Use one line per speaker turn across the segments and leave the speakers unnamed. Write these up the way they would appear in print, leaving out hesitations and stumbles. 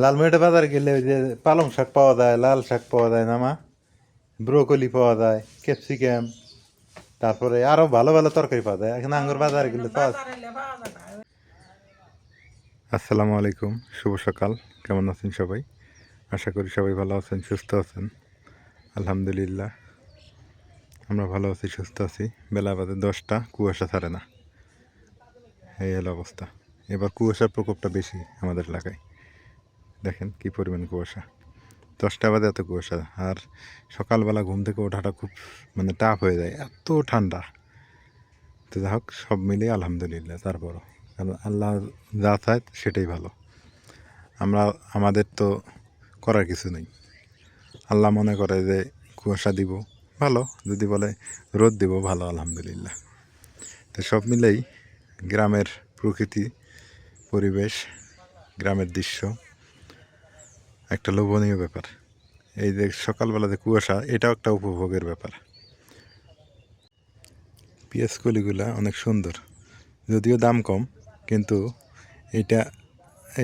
লালমনিরহাটে বাজারে গেলে ওই যে পালং শাক পাওয়া যায়, লাল শাক পাওয়া যায় না মা, ব্রোকলি পাওয়া যায়, ক্যাপসিকাম, তারপরে আরো ভালো ভালো তরকারি পাওয়া যায়। এখন আঙ্গুর বাজারে গেলে পাওয়া যায়। আসসালামু আলাইকুম, শুভ সকাল। কেমন আছেন সবাই? আশা করি সবাই ভালো আছেন, সুস্থ আছেন। আলহামদুলিল্লাহ আমরা ভালো আছি, সুস্থ আছি। বেলা বাজে 10টা, কুয়াশা ছাড়ে না, এই হলো অবস্থা। এবার কুয়াশার প্রকোপটা বেশি আমাদের এলাকায়। দেখেন কি পরিমাণ কুয়াশা, 10টা বাজে এত কুয়াশা। আর সকালবেলা ঘুম থেকে ওঠাটা খুব মানে টাফ হয়ে যায়, এত ঠান্ডা। তো যাই হোক, সব মিলিয়ে আলহামদুলিল্লাহ। তারপরও কারণ আল্লাহ যা চায় সেটাই ভালো। আমাদের তো করার কিছু নেই। আল্লাহ মনে করে যে কুয়াশা দিব ভালো, যদি বলে রোদ দিব ভালো, আলহামদুলিল্লাহ। তো সব মিলেই গ্রামের প্রকৃতি, পরিবেশ, গ্রামের দৃশ্য একটা লোভনীয় ব্যাপার। এই যে সকালবেলা যে কুয়াশা, এটাও একটা উপভোগের ব্যাপার। পেঁয়াজ কলিগুলা অনেক সুন্দর, যদিও দাম কম, কিন্তু এটা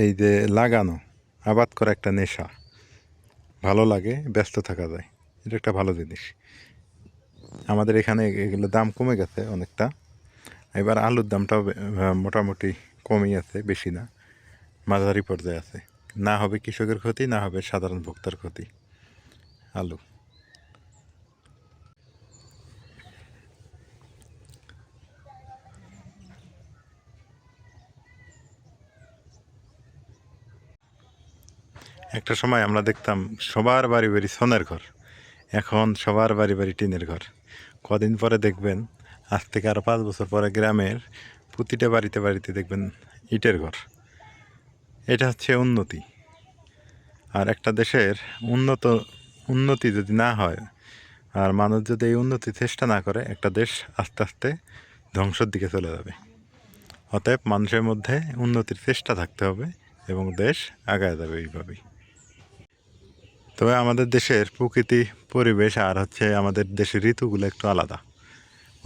এই যে লাগানো, আবাদ করা একটা নেশা। ভালো লাগে, ব্যস্ত থাকা যায়, এটা একটা ভালো জিনিস। আমাদের এখানে এগুলো দাম কমে গেছে অনেকটা। এবার আলুর দামটাও মোটামুটি কমই আছে, বেশি না, মাঝারি পর্যায়ে আছে। না হবে কৃষকের ক্ষতি, না হবে সাধারণ ভোক্তার ক্ষতি। আলু একটা সময় আমরা দেখতাম সবার বাড়ি বাড়ি সোনার ঘর, এখন সবার বাড়ি বাড়ি টিনের ঘর। কদিন পরে দেখবেন, আজ থেকে আরও 5 বছর পরে গ্রামের প্রতিটা বাড়িতে বাড়িতে দেখবেন ইটের ঘর। এটা হচ্ছে উন্নতি। আর একটা দেশের উন্নতি যদি না হয়, আর মানুষ যদি এই উন্নতি চেষ্টা না করে, একটা দেশ আস্তে আস্তে ধ্বংসের দিকে চলে যাবে। অতএব মানুষের মধ্যে উন্নতির চেষ্টা থাকতে হবে এবং দেশ আগায় যাবে এইভাবেই। তবে আমাদের দেশের প্রকৃতি, পরিবেশ আর হচ্ছে আমাদের দেশের ঋতুগুলো একটু আলাদা,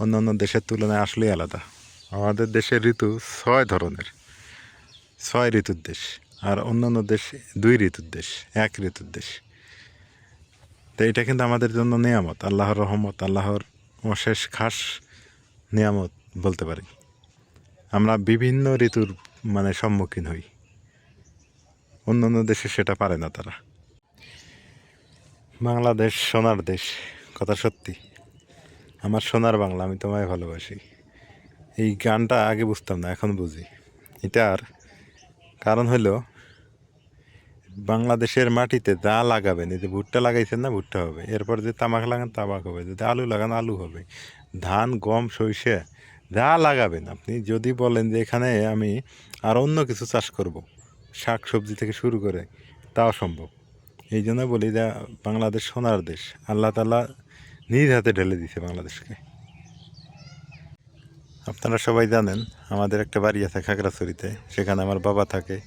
অন্য অন্য দেশের তুলনায় আসলেই আলাদা। আমাদের দেশের ঋতু 6 ধরনের, 6 ঋতুর দেশ। আর অন্যান্য দেশ 2 ঋতুর দেশ, 1 ঋতুর দেশ। তো এটা কিন্তু আমাদের জন্য নিয়ামত, আল্লাহর রহমত, আল্লাহর অশেষ খাস নিয়ামত বলতে পারি। আমরা বিভিন্ন ঋতুর মানে সম্মুখীন হই, অন্য অন্য দেশে সেটা পারে না তারা। বাংলাদেশ সোনার দেশ, কথা সত্যি। আমার সোনার বাংলা, আমি তোমায় ভালোবাসি। এই গানটা আগে বুঝতাম না, এখন বুঝি। এটার কারণ হলো, বাংলাদেশের মাটিতে যা লাগাবেন, এই যে ভুট্টা লাগাইছেন না, ভুট্টা হবে। এরপর যে তামাক লাগান, তামাক হবে। যদি আলু লাগান, আলু হবে। ধান, গম, সরিষা যা লাগাবেন আপনি, যদি বলেন যে এখানে আমি আর অন্য কিছু চাষ করব, শাক সবজি থেকে শুরু করে, তাও সম্ভব। এই জন্য বলি যে বাংলাদেশ সোনার দেশ, আল্লাহ তাআলা নিজ হাতে ঢেলে দিছে বাংলাদেশকে। আপনারা সবাই জানেন, আমাদের একটা বাড়ি আছে খাগড়াছড়িতে, সেখানে আমার বাবা থাকে,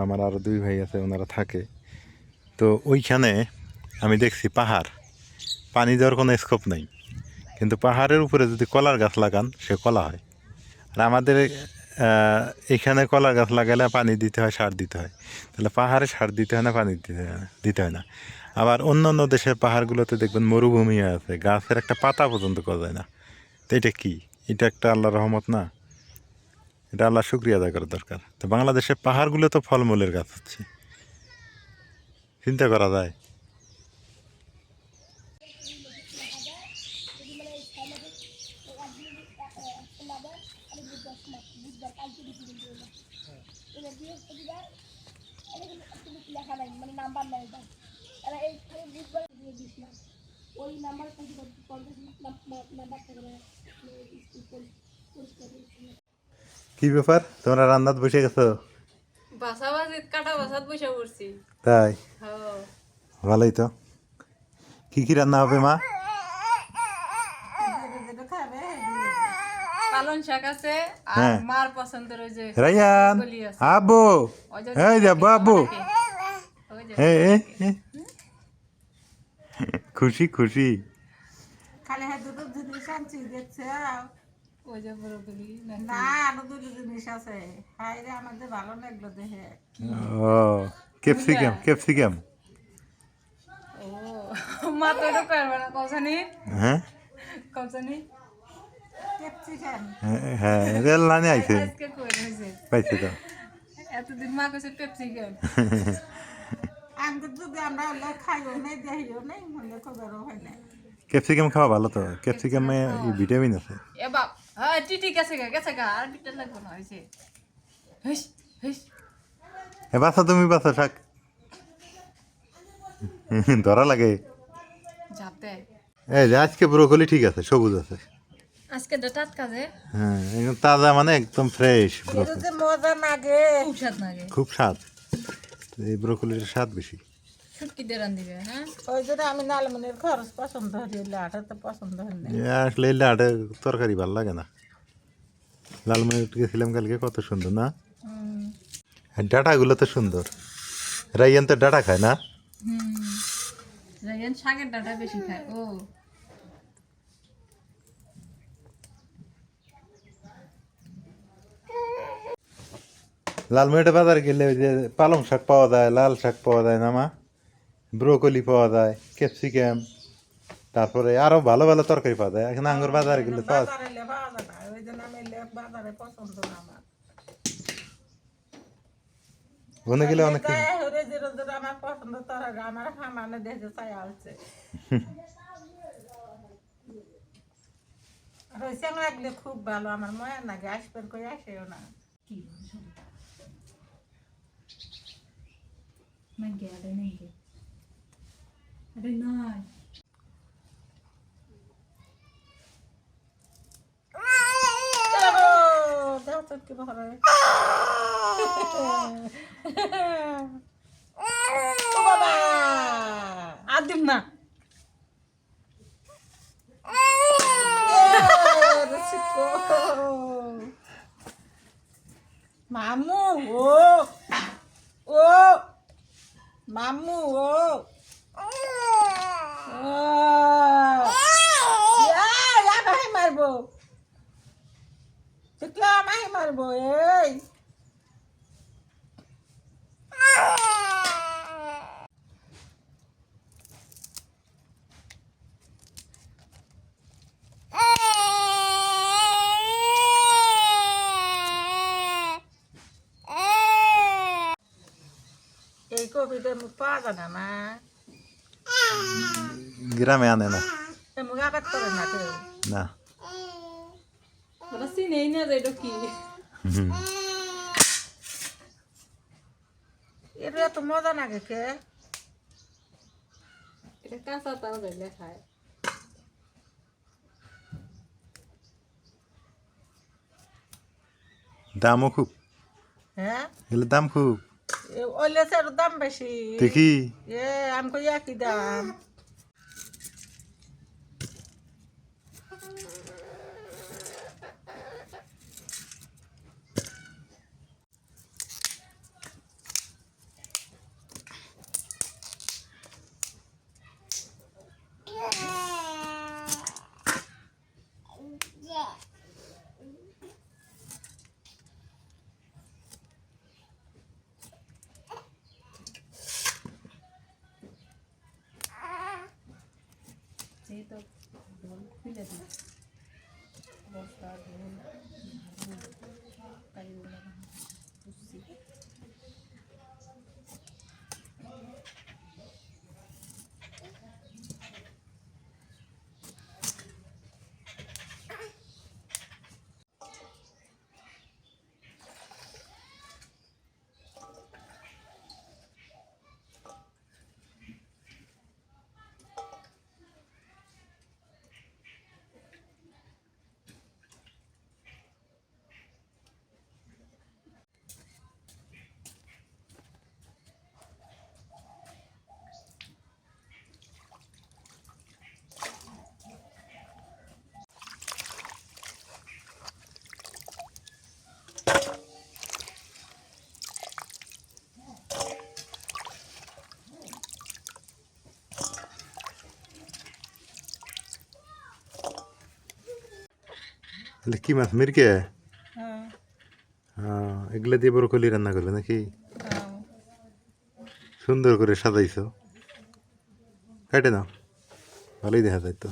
আমার আরও 2 ভাই আছে, ওনারা থাকে। তো ওইখানে আমি দেখছি পাহাড়, পানি দেওয়ার কোনো স্কোপ নাই, কিন্তু পাহাড়ের উপরে যদি কলার গাছ লাগান, সে কলা হয়। আর আমাদের এখানে কলার গাছ লাগালে পানি দিতে হয়, সার দিতে হয়। তাহলে পাহাড়ে সার দিতে হয় না, পানি দিতে হয় না। আবার অন্য অন্য দেশের পাহাড়গুলোতে দেখবেন মরুভূমি আছে, গাছের একটা পাতা পর্যন্ত করা যায় না। তো এটা কি? এটা একটা আল্লাহর রহমত না? এটা আল্লাহ শুকরিয়া আদায় করা দরকার। তো বাংলাদেশের পাহাড়গুলো তো ফলমূলের গাছ হচ্ছে, চিন্তা করা যায়। কি ব্যাপার, তোমরা রান্নাত বসে গেছো? তাই? ভালোই তো। কি কি রান্না হবে মা?
পালং শাক আছে আর
হ্যাঁ,
মার পছন্দের ওই যে
রায়ান,
ব্রকলি আছে।
আব্বু,
ওই যে
এই যে বাবু,
ওই যে
খুশি খুশি।
খালি হ্যাঁ দুটো জিনিস আনছি দেখছে
ওই যে ব্রকলি
না আরো দুটো জিনিস আছে হাই রে আমাদের ভালো লাগলো দেখে
ও ক্যাপসিকাম
ও মা তো এটা পারবে না কৌশানি
হ্যাঁ
কৌশানি
ক্যাপসিকাম
হ্যাঁ রেল লাইনে আইছে
আজকে কই হয়েছে
পাইছে তো
এতদিন মা কইছে পেপসিকাম
আমি যদি আমরা হলে খাইও নাই দেখিও নাই হলে খবরও হয় না
ক্যাপসিকাম খাওয়া ভালো তো ক্যাপসিকামে ভিটামিন আছে
এ বাপ হ্যাঁ টিটি গেছে গা আর বিটা লাগবে না হয়েছে হেস হেস
এ বাসা তুমি বাসা শাক ধরা লাগে
ঝাপ দেয়
এই যে আজকে ব্রোকলি ঠিক আছে সবুজ আছে
আজকে ডাটাত কাজে
হ্যাঁ একদম তাজা মানে একদম ফ্রেশ
এটা
ব্রোকলি
যে মজা লাগে
খুব স্বাদ লাগে
খুব স্বাদ এই ব্রোকলির স্বাদ বেশি
ছুটকি দিয়ে রান দিবে হ্যাঁ
ওই জন্য আমি নালমনির খরচ পছন্দ হইলে আটা তো পছন্দ হয় না
এ আসলে এই লাটে তরকারি ভালো লাগে না লালমনি গেছিলাম কালকে কত সুন্দর না আর ডাটাগুলো তো সুন্দর রাইয়ান তো ডাটা খায় না
রায়ান শাকের ডাটা বেশি খায় ও
লালমনিটা বাজারে গেলে ওই যে পালং শাক পাওয়া যায় লাল শাক পাওয়া যায় না মা ব্রোকলি পাওয়া যায় ক্যাপসিকাম তারপরে আরো ভালো ভালো তরকারি পাওয়া যায় এখন আঙ্গুর বাজারে গেলে পাওয়া যায়
বাজারে এলে পাওয়া যায় না ওই জন্য আমি বাজারে পছন্দ না আমার
ওখানে গেলে অনেক কিছু
হরে জিরো জিরো আমার পছন্দ তরকারি আমার সামান্য দেখে চাই আসছে রইসাং লাগলে খুব ভালো আমার মনে লাগে আসবেন কই আসেও না
কি না গেলে নেই আরে নাই
দেখো তো কি ভালো বাবা
আদিম না
মামু ও ও মামু ও মাহি মারবো দেখলা মাহি মারবো এই এই কবিদের মুখ পাওয়া যায় না না
গ্রামে আনে না
এই মুখ আঘাত করে না কেউ
না
ওরা চিনেই না যে এটা কি
এটা এত মজা লাগে কে
এটা কাঁচা তাও যাইলে খায়
দামও খুব
হ্যাঁ
এগুলো দাম খুব
ওইলে সের দাম বেশি
দেখি
এ আমি কই একই দাম
এই তো ঢোল খুলে দিই বস্তা ঢোল তাই বুঝছি
তাহলে কি মাছ মিরকে
হ্যাঁ
এগুলো দিয়ে ব্রোকলি রান্না করবে নাকি
হ্যাঁ
সুন্দর করে সাজাইছো, কেটে নাও, ভালোই দেখা যায় তো।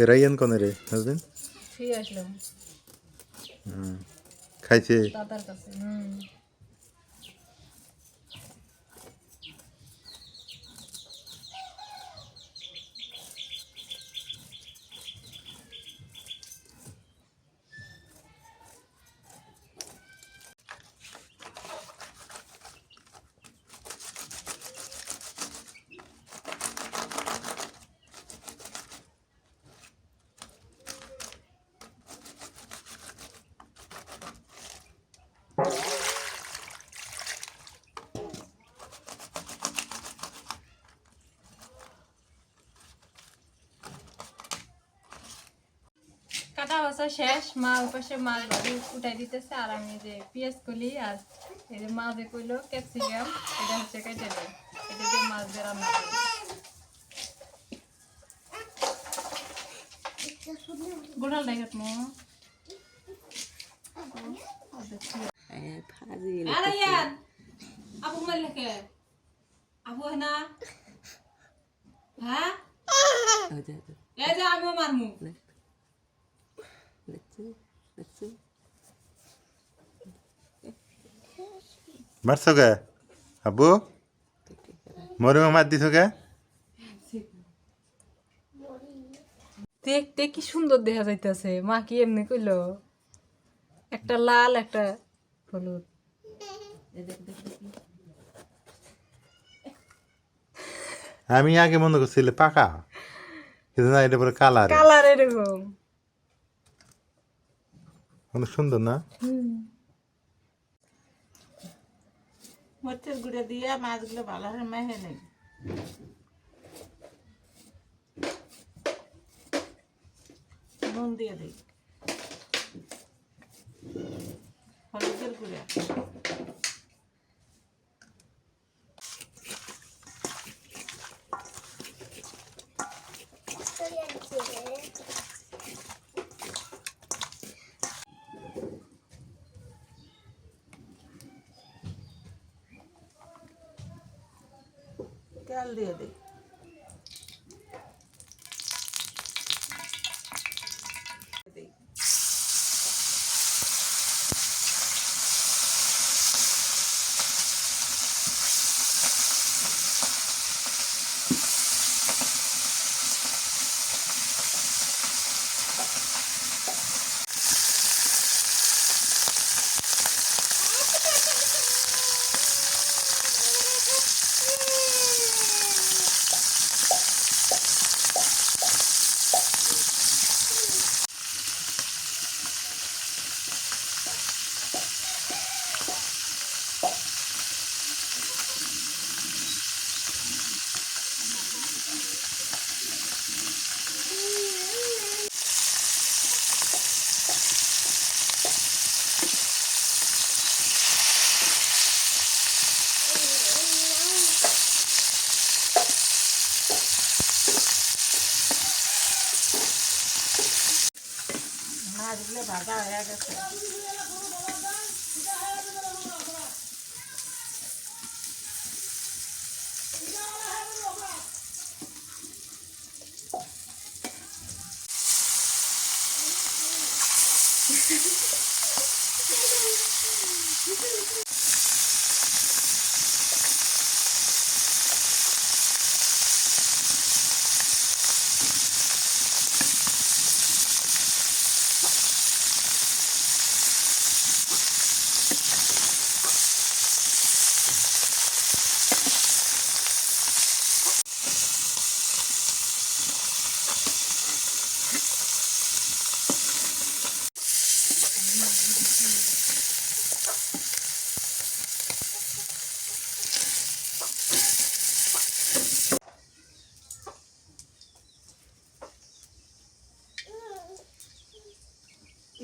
রাইয়ান কোনে রে হাজবেন্ড?
ফিরে আসলাম
খাইছে?
দাদার কাছে। কাটা বাসা শেষ, মা ওপাশে মাছ ভাজি উঠাই দিতেছে, আর আমি যে পেঁয়াজ কলি আর এই যে মা যে কইলো ক্যাপসিকাম, এটা হচ্ছে কেটে দেয়, এটা দিয়ে মাছ দিয়ে রান্না করি। গোড়াল দেখাত মো আরে ইয়ার আপু মারলে কে? আপু না হ্যাঁ এই যে আমিও মারমু।
মারছো কে আব্বু? মরিমা মার দিছো কে?
দেখতে কি সুন্দর দেখা যাইতেছে, মা কি এমনি কইলো, একটা লাল একটা হলুদ।
আমি আগে মনে করছিল পাকা, কিন্তু না, এটা পরে কালার,
কালার এরকম।
অনেক সুন্দর না?
মরিচের গুঁড়ো দিয়ে মাছগুলো ভালো করে মেখে নেই। নুন দিয়ে দিই, হলুদের গুঁড়ো, তেল দিয়ে দিই। মাছগুলো ভাজা হয়ে গেছে।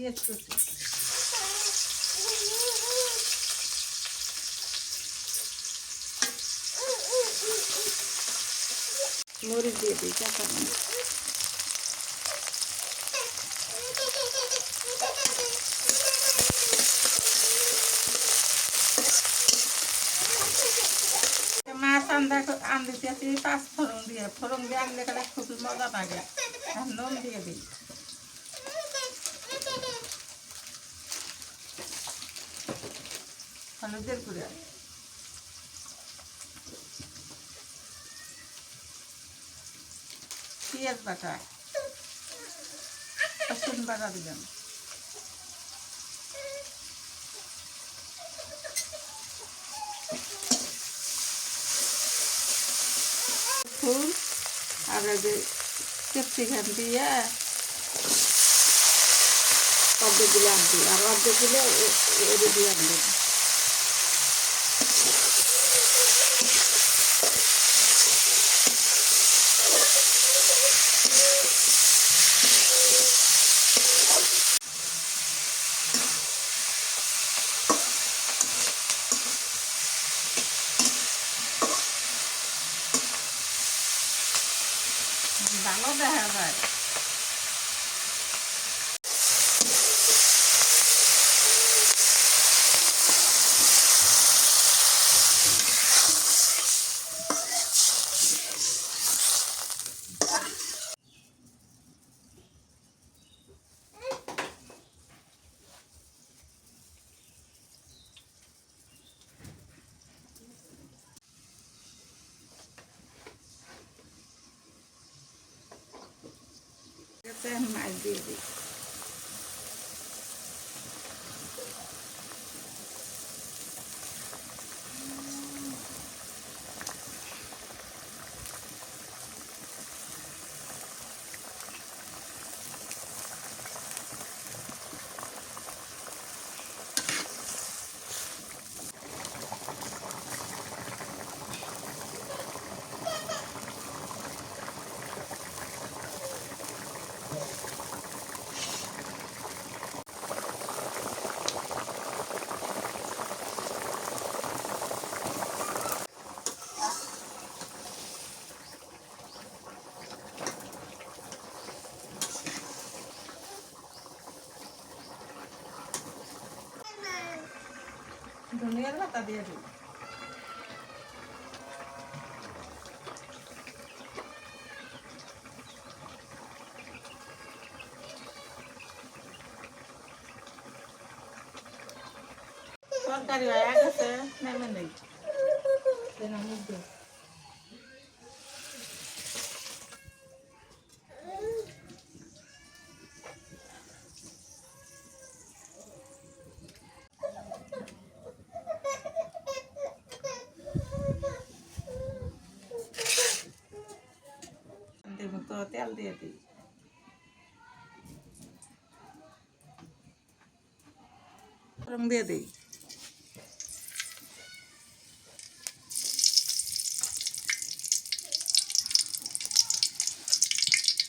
পেঁয়াজ কুচি, মরিচ দিয়ে দিই কাঁচা মরিচ, মাছ আনতেছি পাঁচ ফোড়ন দিয়ে আনলে গেলে খুব মজা লাগে। আর নুন দিয়ে দিই, হলুদের গুঁড়া, পেঁয়াজ বাটা, রসুন বাটা দিলাম, ফুল আর ক্যাপসিকাম দিয়ে অর্ধেকগুলো আনবি আর অর্ধেকগুলো এদের দিয়ে আনবি। ভালো দেখা যায়। মাছ দিয়ে দিই, ধনিয়ার পাতা দিয়ে দিই, তরকারি হয়ে গেছে, নেমে নেই। মতো তেল দিয়ে দিই, রং দিয়ে দিই,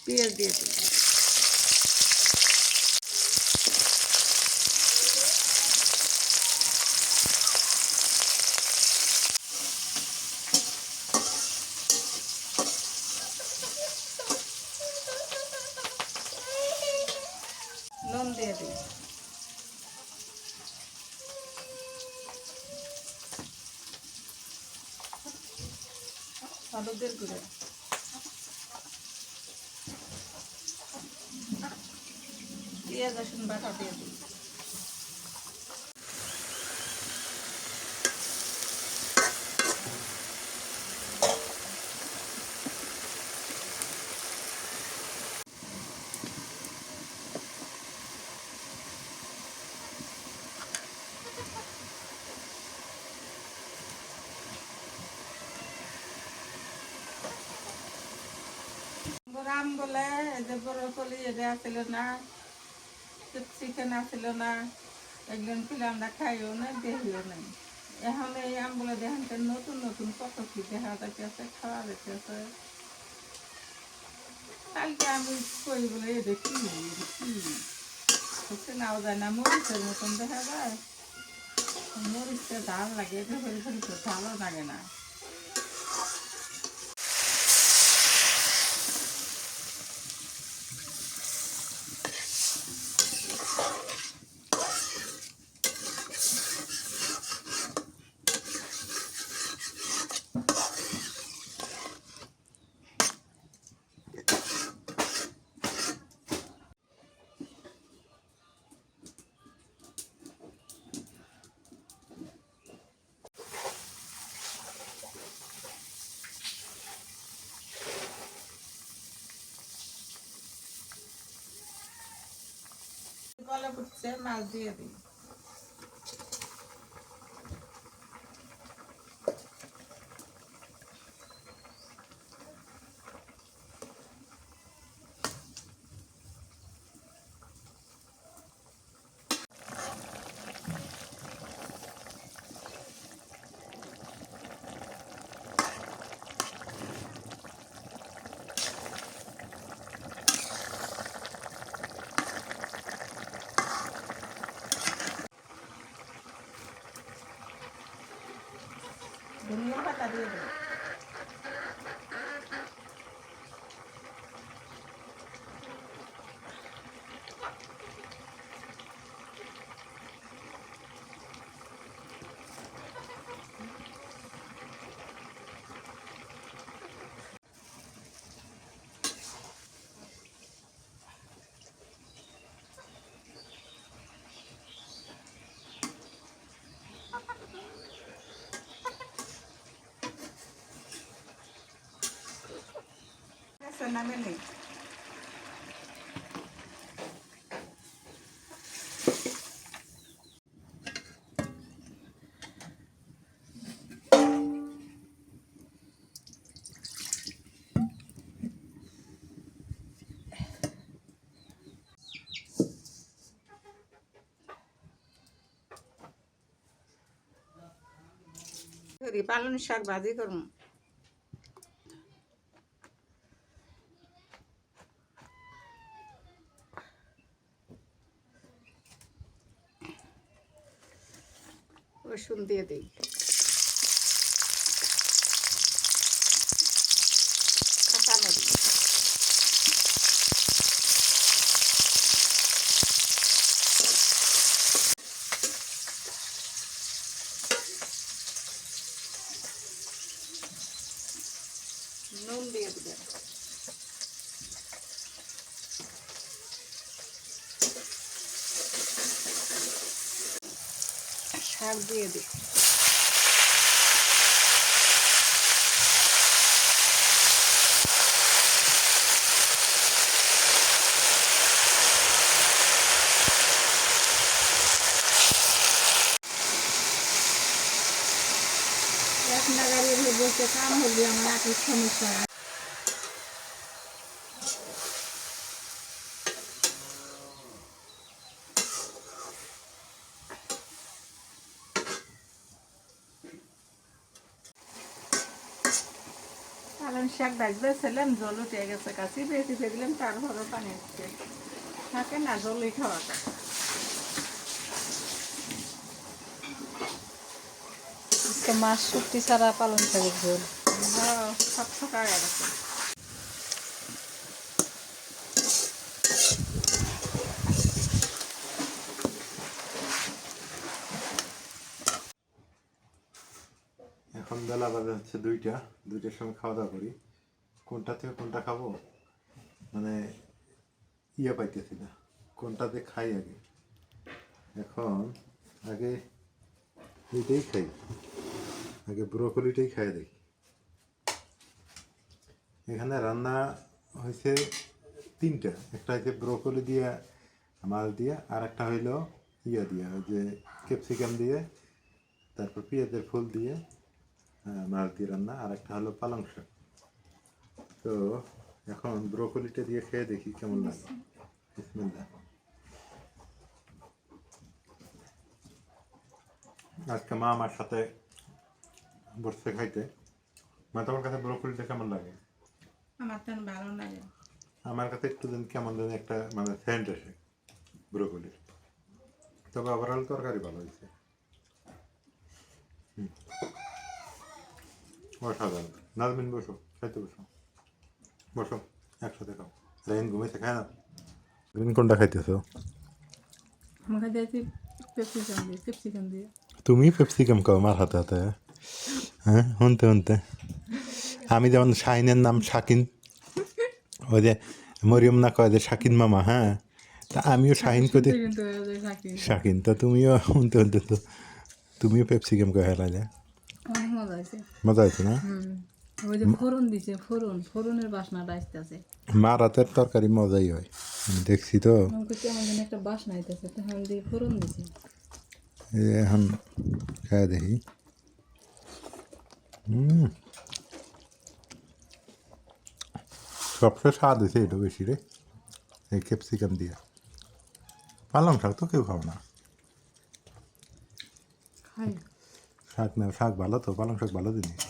পেঁয়াজ দিয়ে দিই, নুন দিয়ে দিই, হলুদের গুঁড়ো, পেঁয়াজ রসুন বাটা দিয়ে দিই, রাম বলে যে বরফলি এটা আসছিল না, চিকেন আসছিল না, একজন পিলে আমরা খাইও না, দেখিও নাই। এখন এই আমগুলো দেখেন নতুন নতুন কত কি দেখা যাইতেছে, খাওয়া যাইতেছে। কালকে আমি কই বলে এটা কি নাও যায় না, মরিচের মতন দেখা যায়। মরিচটা ঝাল লাগে, এটা ফেরি ফেরি তো ভালো লাগে না। গলা ফুটছে, মাছ দিয়ে দিই। ধনিয়া পাতা দিয়ে দিই। নামে নেই। পালং শাক ভাজি করুন। রসুন দিয়ে দিই, কাঁচামরিচ, নুন দিয়ে দিবেন, শাক দিয়ে দিই। এক নাগারে বসে কাম হলে আমার একই সমস্যা। পালং শাক ভাজতেছিলাম, জল উঠে গেছে, কাছে বেশি দিলাম, তারপরও পানি উঠছে থাকে না, জলই খাওয়াটা।
মাছ শুটকি ছাড়া পালং শাকের ঝোল।
হ্যাঁ, সব সকাল গেছে।
এখন বেলা বাজে হচ্ছে 2টার সময় খাওয়া দাওয়া করি। কোনটা থেকে কোনটা খাবো মানে পাইতেছি না, কোনটাতে খাই আগে। এখন আগে এইটাই খাই, আগে ব্রোকলিটাই খাই দেখি। এখানে রান্না হয়েছে 3টা, একটা হয়েছে ব্রোকলি দিয়ে মাছ দিয়ে, আর একটা হইলো দিয়ে ওই যে ক্যাপসিকাম দিয়ে, তারপর পেঁয়াজের ফুল দিয়ে মাছ দিয়ে রান্না, আর একটা হলো পালং শাক। তো এখন ব্রোকলিটা দিয়ে খেয়ে দেখি কেমন লাগে। বিসমিল্লাহ। আজকে মা আমার সাথে বসে খাইতে। মা, তোমার কাছে ব্রোকলিটা কেমন লাগে?
আমার তো ভালো লাগে।
আমার কাছে একটু যেন কেমন যেন একটা মানে সেন্ট আসে ব্রোকলির। তবে ওভারঅল তরকারি ভালো হয়েছে। অসাধারণ। নাজমিন বসো, খাইতে বসো, বসো একসাথে খাও। রাইন ঘুমাইছে, খায় না। গ্রিন কোনটা খাইতেছো?
আমাকে দিয়েছি ক্যাপসিকাম দিয়ে।
তুমি পেপসিকাম খাও মার হাতে হাতে। হ্যাঁ, শুনতে শুনতে আমি যেমন শাহিনের নাম শাকিন, ওই যে মরিয়ম না কয় যে শাকিন মামা, হ্যাঁ, তা আমিও শাহিন কই শাকিন, তা তুমিও শুনতে শুনতে তো তুমিও পেপসিকাম কয় হেলা যায়।
অনেক মজা হয়েছে।
মজা হয়েছে না?
ওই যে ফোড়ন দিছে, ফোড়নের বাসনাটা আসতেছে।
মার হাতের তরকারি মজাই হয়, আমি দেখছি তো।
আমাকে কেমন যেন একটা বাসনা আইতেছে, তখন দিয়ে ফোড়ন দিছে।
এই যে এখন খাই দেখি। সবচেয়ে স্বাদ হয়েছে এটা বেশি রে, এই ক্যাপসিকাম দিয়ে। পালং শাক তো কেউ খাও না।
খাই
শাক না, শাক ভালো তো, পালং শাক ভালো জিনিস।